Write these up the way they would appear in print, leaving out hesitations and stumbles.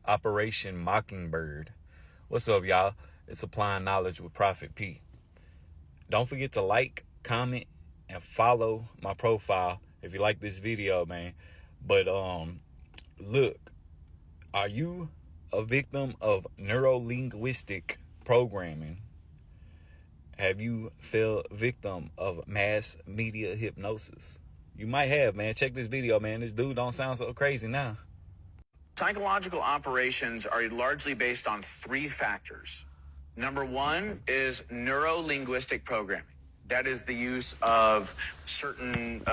Operation Mockingbird. What's up, y'all? It's Applying Knowledge with Prophet P. Don't forget to like, comment, and follow my profile if you like this video, man. But look, are you a victim of neurolinguistic programming? Have you fell victim of mass media hypnosis? You might have, man. Check this video, man. This dude don't sound so crazy now. Psychological operations are largely based on three factors. Number one is neurolinguistic programming. That is the use of certain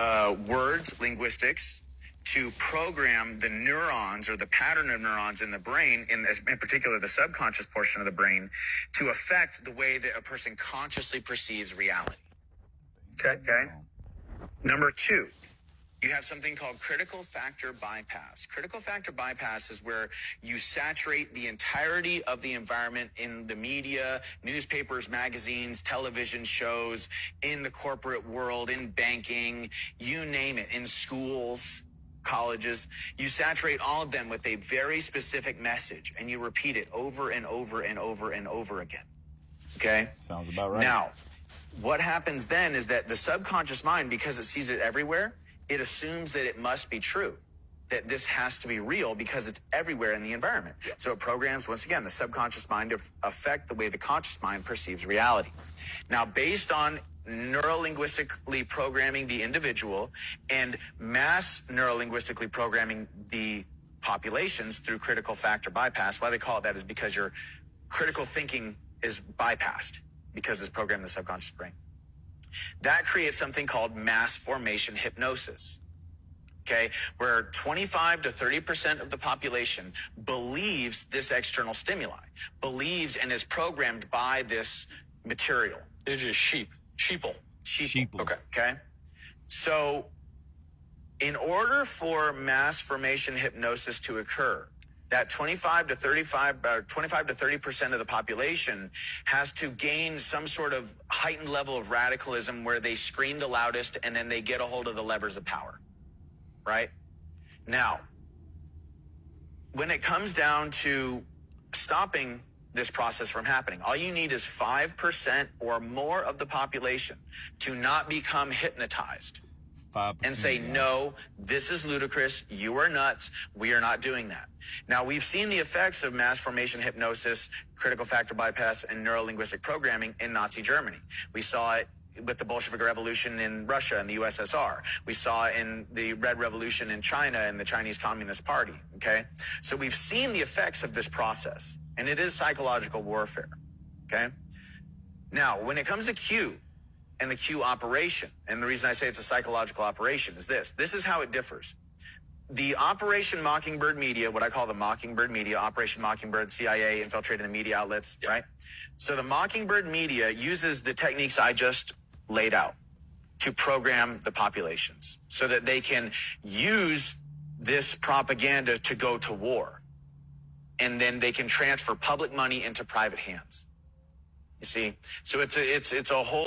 words, linguistics, to program the neurons or the pattern of neurons in the brain, in particular the subconscious portion of the brain, to affect the way that a person consciously perceives reality. Okay? Number two, you have something called critical factor bypass. Critical factor bypass is where you saturate the entirety of the environment in the media, newspapers, magazines, television shows, in the corporate world, in banking, you name it, in schools, colleges. You saturate all of them with a very specific message, and you repeat it over and over and over and over again. Okay? Sounds about right. Now, what happens then is that the subconscious mind, because it sees it everywhere, it assumes that it must be true, that this has to be real because it's everywhere in the environment. So it programs, once again, the subconscious mind to affect the way the conscious mind perceives reality. Now, based on neurolinguistically programming the individual and mass neurolinguistically programming the populations through critical factor bypass, why they call it that is because your critical thinking is bypassed because it's programmed in the subconscious brain. That creates something called mass formation hypnosis, okay, where 25 to 30% of the population believes this external stimuli, believes and is programmed by this material. It is sheeple. Okay. So in order for mass formation hypnosis to occur, that 25 to 30% of the population has to gain some sort of heightened level of radicalism where they scream the loudest and then they get a hold of the levers of power, right? Now, when it comes down to stopping this process from happening, all you need is 5% or more of the population to not become hypnotized and say, no, this is ludicrous, you are nuts, we are not doing that. Now, we've seen the effects of mass formation hypnosis, critical factor bypass, and neurolinguistic programming in Nazi Germany. We saw it with the Bolshevik Revolution in Russia and the USSR. We saw it in the Red Revolution in China and the Chinese Communist Party, okay? So we've seen the effects of this process, and it is psychological warfare, okay? Now, when it comes to Q, and the Q operation, and the reason I say it's a psychological operation is this. This is how it differs. The Operation Mockingbird Media, what I call the Mockingbird Media, Operation Mockingbird, CIA infiltrating the media outlets, right? So the Mockingbird Media uses the techniques I just laid out to program the populations so that they can use this propaganda to go to war. And then they can transfer public money into private hands. You see? So it's a whole